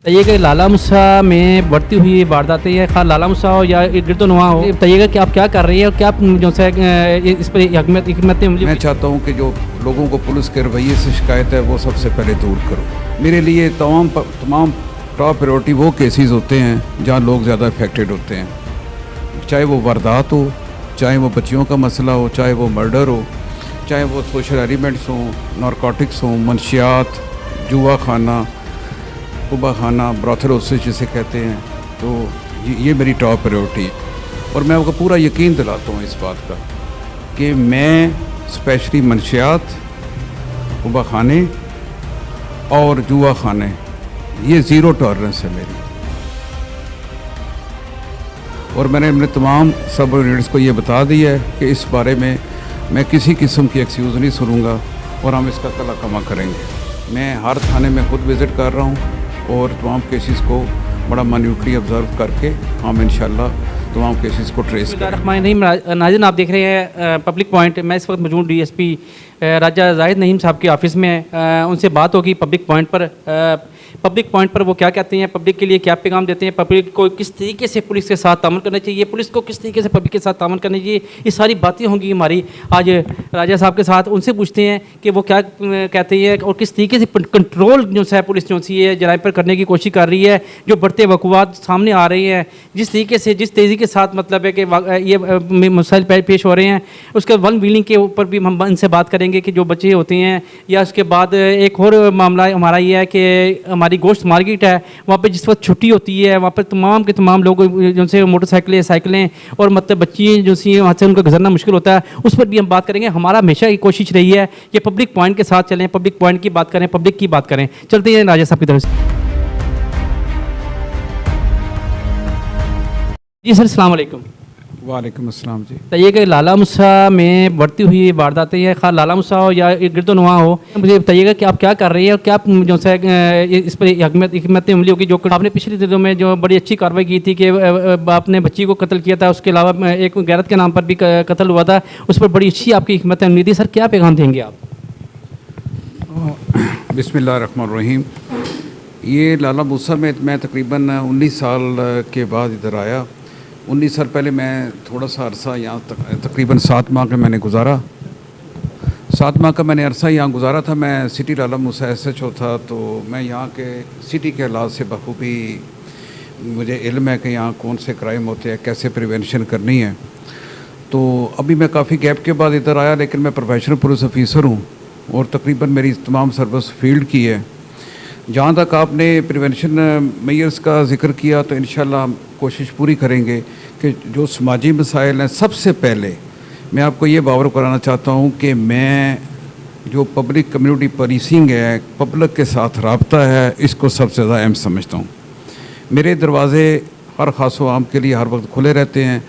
बताइए कि लाला मुसा में बढ़ती हुई वारदातें या खा लाला मुसा हो या गिरदोनवा हो, बताइएगा कि आप क्या कर रही है और क्या जो है इस पर हिकमत अमली। मैं चाहता हूं कि जो लोगों को पुलिस के रवैये से शिकायत है वो सबसे पहले दूर करो। मेरे लिए तमाम टॉप प्रायोरिटी वो केसेस होते हैं जहां लोग ज़्यादा अफेक्टेड होते हैं, चाहे वो वारदात हो, चाहे वो बच्चियों का मसला हो, चाहे वो मर्डर हो, चाहे वो सोशल एलिमेंट्स हों, नारकोटिक्स हों, मंशियात, जुआ खाना, कुबा खाना, ब्रॉथल जिसे कहते हैं। तो ये मेरी टॉप प्रायोरिटी है और मैं आपको पूरा यकीन दिलाता हूँ इस बात का कि मैं स्पेशली मंशियात, कुबा खाने और जुआ खाने, ये ज़ीरो टॉलरेंस है मेरी। और मैंने अपने तमाम सब यूनिट्स को ये बता दिया है कि इस बारे में मैं किसी किस्म की एक्सक्यूज़ नहीं सुनूंगा और हम इसका कला कमा करेंगे। मैं हर थाने में खुद विज़िट कर रहा हूँ और तमाम केसेस को बड़ा मान्यूटली ऑब्जर्व करके हम इंशाल्लाह तमाम केसेस को ट्रेस करेंगे। नाज़रीन, आप देख रहे हैं पब्लिक पॉइंट। मैं इस वक्त मौजूद डीएसपी राजा जाहिद नईम साहब के ऑफिस में। उनसे बात होगी पब्लिक पॉइंट पर। पब्लिक पॉइंट पर वो क्या कहते हैं, पब्लिक के लिए क्या पैगाम देते हैं, पब्लिक को किस तरीके से पुलिस के साथ तामन करना चाहिए, पुलिस को किस तरीके से पब्लिक के साथ तामन करना चाहिए, ये सारी बातें होंगी हमारी आज राजा साहब के साथ। उनसे पूछते हैं कि वो क्या कहते हैं और किस तरीके से कंट्रोल जो है पुलिस जो सी है जराइम पर करने की कोशिश कर रही है। जो बढ़ते वक़ुआत सामने आ रहे हैं, जिस तरीके से जिस तेज़ी के साथ मतलब है कि ये मसाइल पेश हो रहे हैं, उसके वन व्हीलिंग के ऊपर भी हम इनसे बात करेंगे कि जो बच्चे होते हैं। या उसके बाद एक और मामला हमारा ये है कि हमारी गोश्त मार्केट है, वहाँ पे जिस वक्त छुट्टी होती है वहाँ पर तमाम के तमाम लोग जो से मोटरसाइकिलें साइकिलें और मतलब बच्ची जो सी वहाँ से उनका गुजरना मुश्किल होता है, उस पर भी हम बात करेंगे। हमारा हमेशा की कोशिश रही है कि पब्लिक पॉइंट के साथ चलें, पब्लिक पॉइंट की बात करें, पब्लिक की बात करें। चलते हैं राजा साहब की तरफ से। जी सर, अस्सलाम वालेकुम। वालेकुम अस्सलाम जी। बताइए कि लाला मुसा में बढ़ती हुई वारदातें या खा लाला मुसा हो या गिरदोनवा हो, मुझे बताइएगा कि आप क्या कर रही है और क्या जो है इस पर हिकमत अमली होगी। जो आपने पिछले दिनों में जो बड़ी अच्छी कार्रवाई की थी कि आपने बच्ची को कत्ल किया था, उसके अलावा एक गैरत के नाम पर भी कत्ल हुआ था, उस पर बड़ी अच्छी आपकी हिकमत अमली थी। सर, क्या पैगाम देंगे आप? बिस्मिल्लाहिर्रहमानिर्रहीम। ये लाला मूसा में मैं तकरीबन 19 साल के बाद इधर आया। 19 साल पहले मैं थोड़ा सा अरसा यहाँ तकरीबन 7 माह का मैंने गुजारा। 7 माह का मैंने अरसा यहाँ गुजारा था। मैं सिटी लाला मूसा SHO था, तो मैं यहाँ के सिटी के हालात से बखूबी मुझे इल्म है कि यहाँ कौन से क्राइम होते हैं, कैसे प्रिवेंशन करनी है। तो अभी मैं काफ़ी गैप के बाद इधर आया, लेकिन मैं प्रोफेशनल पुलिस ऑफिसर हूँ और तकरीबन मेरी तमाम सर्विस फील्ड की है। जहाँ तक आपने प्रिवेंशन मेजर्स का जिक्र किया, तो इंशाल्लाह हम कोशिश पूरी करेंगे कि जो समाजी मसाइल हैं, सबसे पहले मैं आपको ये बावर कराना चाहता हूँ कि मैं जो पब्लिक कम्युनिटी पुलिसिंग है, पब्लिक के साथ रब्ता है, इसको सबसे ज़्यादा अहम समझता हूँ। मेरे दरवाज़े हर ख़ास व आम के लिए हर वक्त खुले रहते हैं।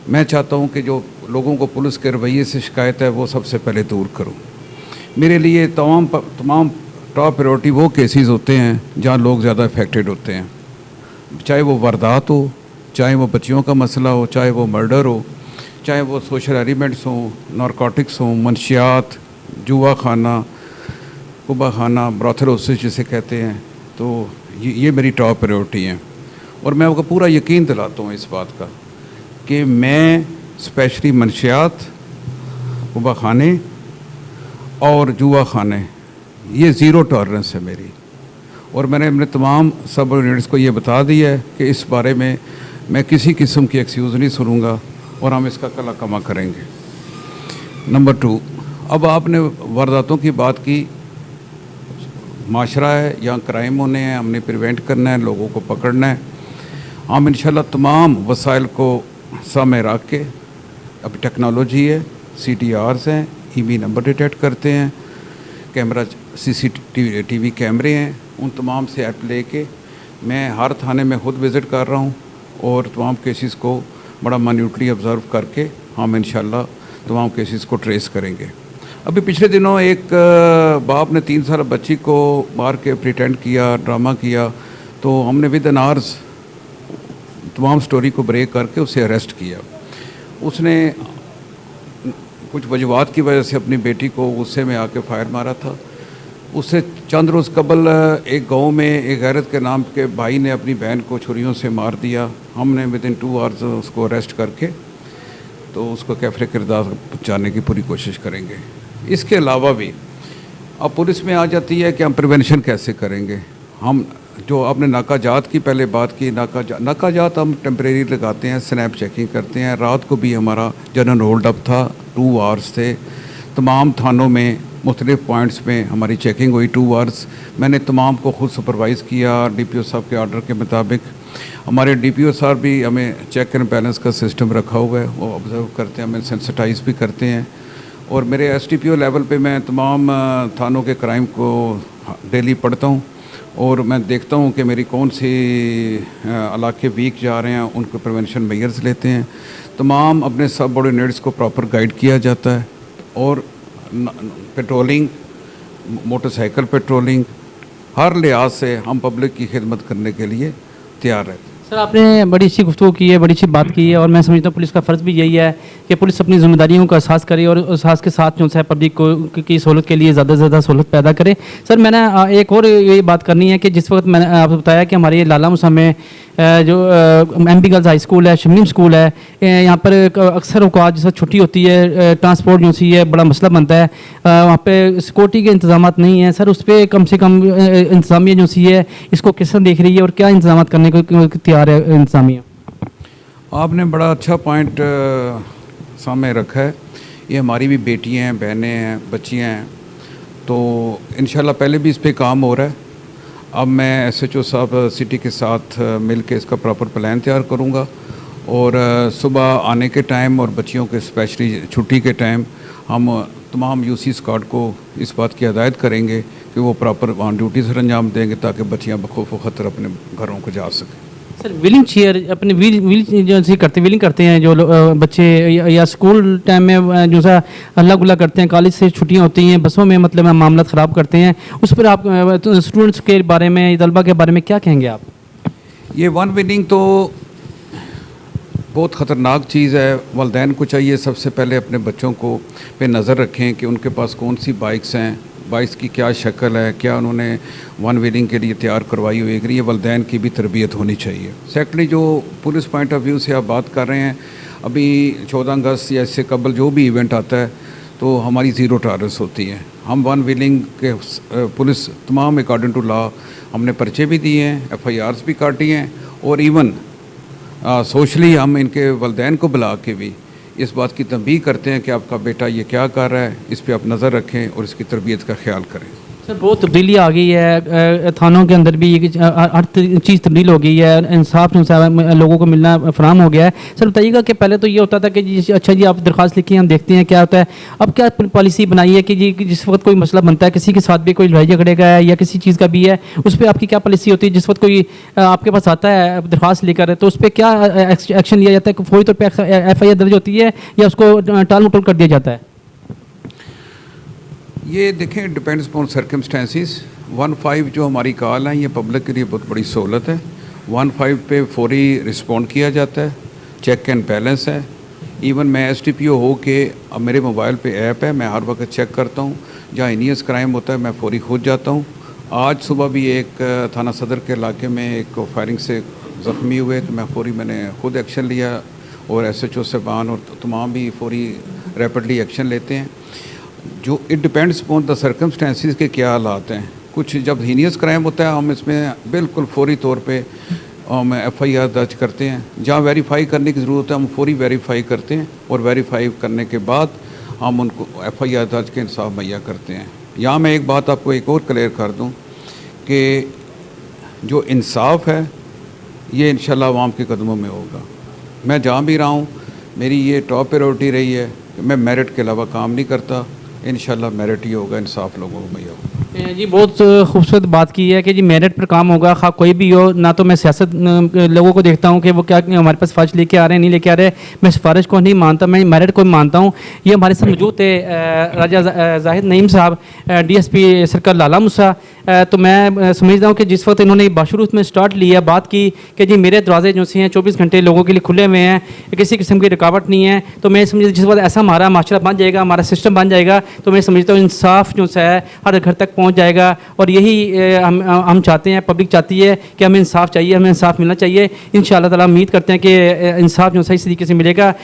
मैं चाहता हूँ कि जो लोगों को पुलिस के रवैये से शिकायत है वो सबसे पहले दूर करो। मेरे लिए तमाम टॉप प्रायोरिटी वो केसेस होते हैं जहाँ लोग ज़्यादा अफेक्टेड होते हैं, चाहे वो वारदात हो, चाहे वो बच्चियों का मसला हो, चाहे वो मर्डर हो, चाहे वो सोशल एलिमेंट्स हों, नारकोटिक्स हों, मंशियात, जुआ खाना, कुबा खाना, ब्रॉथल जिसे कहते हैं। तो ये मेरी टॉप प्रायोरिटी है और मैं आपको पूरा यकीन दिलाता हूँ इस बात का कि मैं स्पेशली मंशियात, कुबा खाने और जुआ खाने, ये ज़ीरो टॉलरेंस है मेरी। और मैंने अपने तमाम सब यूनिट्स को ये बता दिया है कि इस बारे में मैं किसी किस्म की एक्सक्यूज़ नहीं सुनूंगा और हम इसका कला कमा करेंगे। नंबर 2, अब आपने वारदातों की बात की। माशरा है, यहाँ क्राइम होने हैं, हमने प्रिवेंट करना है, लोगों को पकड़ना है। हम इंशाल्लाह तमाम वसाइल को सामने रख के, अब टेक्नोलॉजी है, CTRs हैं, EB नंबर डिटेक्ट करते हैं, कैमरा CCTV कैमरे हैं, उन तमाम से ऐप लेके मैं हर थाने में ख़ुद विज़िट कर रहा हूँ और तमाम केसेस को बड़ा मान्यूटली ऑब्ज़र्व करके हम इंशाल्लाह तमाम केसेस को ट्रेस करेंगे। अभी पिछले दिनों एक बाप ने 3 साल बच्ची को मार के प्रिटेंड किया, ड्रामा किया, तो हमने विद एन आवर्स तमाम स्टोरी को ब्रेक करके उसे अरेस्ट किया। उसने कुछ वजूहात की वजह से अपनी बेटी को गुस्से में आके फायर मारा था। उससे चंद रोज़ कबल एक गांव में एक गैरत के नाम के भाई ने अपनी बहन को छुरियों से मार दिया। हमने विदिन 2 आवर्स उसको अरेस्ट करके तो उसको कैफरे किरदार पहुँचाने की पूरी कोशिश करेंगे। इसके अलावा भी अब पुलिस में आ जाती है कि हम प्रिवेंशन कैसे करेंगे। हम जो आपने नाकाजात की पहले बात की, नाकाजात हम टेम्परेरी लगाते हैं, स्नैप चेकिंग करते हैं। रात को भी हमारा जनरल होल्ड अप था, 2 आवर्स थे। तमाम थानों में मुख्तलिफ़ पॉइंट्स में हमारी चेकिंग हुई 2 आवर्स। मैंने तमाम को खुद सुपरवाइज़ किया DPO साहब के ऑर्डर के मुताबिक। हमारे DPO साहब भी हमें चेक एंड बैलेंस का सिस्टम रखा हुआ है, वो ऑब्ज़र्व करते हैं, हमें सेंसिटाइज़ भी करते हैं। और मेरे SDPO लेवल पे मैं तमाम थानों के क्राइम को डेली पढ़ता हूँ और मैं देखता हूँ कि मेरी कौन सी इलाके वीक जा रहे हैं, उनको प्रिवेंशन मेजर्स लेते हैं। तमाम अपने सब ऑर्डिनेट्स को प्रॉपर गाइड किया जाता है और पेट्रोलिंग, मोटरसाइकिल पेट्रोलिंग, हर लिहाज से हम पब्लिक की खिदमत करने के लिए तैयार रहते हैं। सर, आपने बड़ी अच्छी गुफ्तगू की है, बड़ी अच्छी बात की है और मैं समझता हूँ पुलिस का फ़र्ज़ भी यही है कि पुलिस अपनी जिम्मेदारियों का एहसास करे और उस एहसास के साथ जो है पब्लिक को की सहूलत के लिए ज़्यादा से ज़्यादा सहूलत पैदा करे। सर, मैंने एक और ये बात करनी है कि जिस वक्त मैंने आपको बताया कि हमारे लाला मूसा में जो MP गर्ल्स हाई स्कूल है, शिमलीम स्कूल है, यहाँ पर अक्सर औकात जैसे छुट्टी होती है, ट्रांसपोर्ट जो सी है बड़ा मसला बनता है, वहाँ पे सिक्योरिटी के इंतजाम नहीं हैं। सर, उस पर कम से कम इंतजामिया जो सी है इसको किस तरह देख रही है और क्या इंतजाम करने को तैयार है इंतजामिया? आपने बड़ा अच्छा पॉइंट सामने रखा है। ये हमारी भी बेटियां हैं, बहनें हैं, बच्चियां हैं, तो इंशाल्लाह पहले भी इस पे काम हो रहा है। अब मैं SHO साहब सिटी के साथ मिल के इसका प्रॉपर प्लान तैयार करूँगा और सुबह आने के टाइम और बच्चियों के स्पेशली छुट्टी के टाइम हम तमाम UC स्क्वाड को इस बात की हिदायत करेंगे कि वो प्रॉपर वहाँ ड्यूटी सर अंजाम देंगे ताकि बच्चियाँ बखौफ ख़तर अपने घरों को जा सकें। सर, व्हीलिंग चेयर अपने व्हील जो सी करते व्हीलिंग करते हैं जो बच्चे या स्कूल टाइम में जो सा हल्ला गुल्ला करते हैं, कॉलेज से छुट्टियां होती हैं, बसों में मतलब मामला ख़राब करते हैं, उस पर आप स्टूडेंट्स के बारे में, तलबा के बारे में क्या कहेंगे आप? ये वन व्हीलिंग तो बहुत ख़तरनाक चीज़ है। वालिदैन को चाहिए सबसे पहले अपने बच्चों को पे नज़र रखें कि उनके पास कौन सी बाइक्स हैं, बाइक्स की क्या शक्ल है, क्या उन्होंने वन व्हीलिंग के लिए तैयार करवाई हुई है। ये वालिदैन की भी तरबियत होनी चाहिए। सेकेंडली, जो पुलिस पॉइंट ऑफ व्यू से आप बात कर रहे हैं, अभी 14 अगस्त या इससे कबल जो भी इवेंट आता है तो हमारी ज़ीरो टॉलरेंस होती है। हम वन व्हीलिंग के पुलिस तमाम अकॉर्डिंग टू लॉ हमने पर्चे भी दिए हैं, FIRs भी काटी हैं और इवन सोशली हम इनके वालिदैन को बुला के भी इस बात की तंबीह करते हैं कि आपका बेटा ये क्या कर रहा है, इस पे आप नज़र रखें और इसकी तरबियत का ख्याल करें। सर, बहुत तब्दीली आ गई है थानों के अंदर भी, हर चीज़ तब्दील हो गई है, इंसाफ जो है लोगों को मिलना फराम हो गया है। सर, बताइएगा कि पहले तो ये होता था कि जी अच्छा जी आप दरख्वास्त लिखिए, हम देखते हैं क्या होता है। अब क्या पॉलिसी बनाई है कि जी जिस वक्त कोई मसला बनता है, किसी के साथ भी कोई लड़ाई झगड़े का है या किसी चीज़ का भी है, उस पर आपकी क्या पॉलिसी होती है? जिस वक्त कोई आपके पास आता है दरख्वास्त लेकर, तो उस पर क्या एक्शन लिया जाता है? फौरी तौर पर FIR दर्ज होती है या उसको टाल मटोल कर दिया जाता है? ये देखें, डिपेंड्स अपॉन सर्कमस्टेंसेस। 15 जो हमारी कॉल है ये पब्लिक के लिए बहुत बड़ी सहूलत है। 15 पे फौरी रिस्पॉन्ड किया जाता है, चेक एंड बैलेंस है। इवन मैं SDPO हो के अब मेरे मोबाइल पे ऐप है, मैं हर वक्त चेक करता हूँ। जहाँ इनियस क्राइम होता है मैं फौरी खुद जाता हूँ। आज सुबह भी एक थाना सदर के इलाके में एक फायरिंग से ज़ख्मी हुए तो मैंने खुद एक्शन लिया और SHO साहबान और तमाम भी फौरी रैपिडली एक्शन लेते हैं। जो it depends upon the circumstances के क्या हालात हैं। कुछ जब हीनियस क्राइम होता है हम इसमें बिल्कुल फौरी तौर पे हम FIR दर्ज करते हैं। जहाँ वेरीफाई करने की ज़रूरत है हम फौरी वेरीफाई करते हैं और वेरीफाई करने के बाद हम उनको FIR दर्ज के इंसाफ मुहैया करते हैं। यहाँ मैं एक बात आपको एक और क्लियर कर दूँ कि जो इंसाफ है ये इंशाल्लाह अवाम के कदमों में होगा। मैं जहाँ भी रहा हूँ मेरी ये टॉप प्रायोरिटी रही है कि मैं मेरिट के अलावा काम नहीं करता। इंशाल्लाह मेरिट ही होगा, इंसाफ लोगों को मुहैया होगा। जी, बहुत खूबसूरत बात की है कि जी मेरिट पर काम होगा, खा कोई भी हो। ना तो मैं सियासत लोगों को देखता हूँ कि वो क्या हमारे पास फर्ज लेके आ रहे हैं, नहीं लेके आ रहे। मैं सिफारिश को नहीं मानता, मैं मेरिट को मानता हूँ। ये हमारे साथ मौजूद थे राजा जाहिद नईम साहब, DSP सर्कल लाला मूसा। तो मैं समझता हूँ कि जिस वक्त इन्होंने बाशुरू में स्टार्ट लिया बात की कि जी मेरे दरवाजे जो से हैं 24 घंटे लोगों के लिए खुले हुए हैं, किसी किस्म की रुकावट नहीं है, तो मैं समझता जिस वक्त ऐसा हमारा माशरा बन जाएगा, हमारा सिस्टम बन जाएगा, तो मैं समझता हूँ इंसाफ जो है हर घर तक पहुँच जाएगा। और यही हम चाहते हैं, पब्लिक चाहती है कि हमें इंसाफ चाहिए, हमें इंसाफ मिलना चाहिए। इंशाअल्लाह ताला उम्मीद करते हैं कि इंसाफ जो सही तरीके से मिलेगा।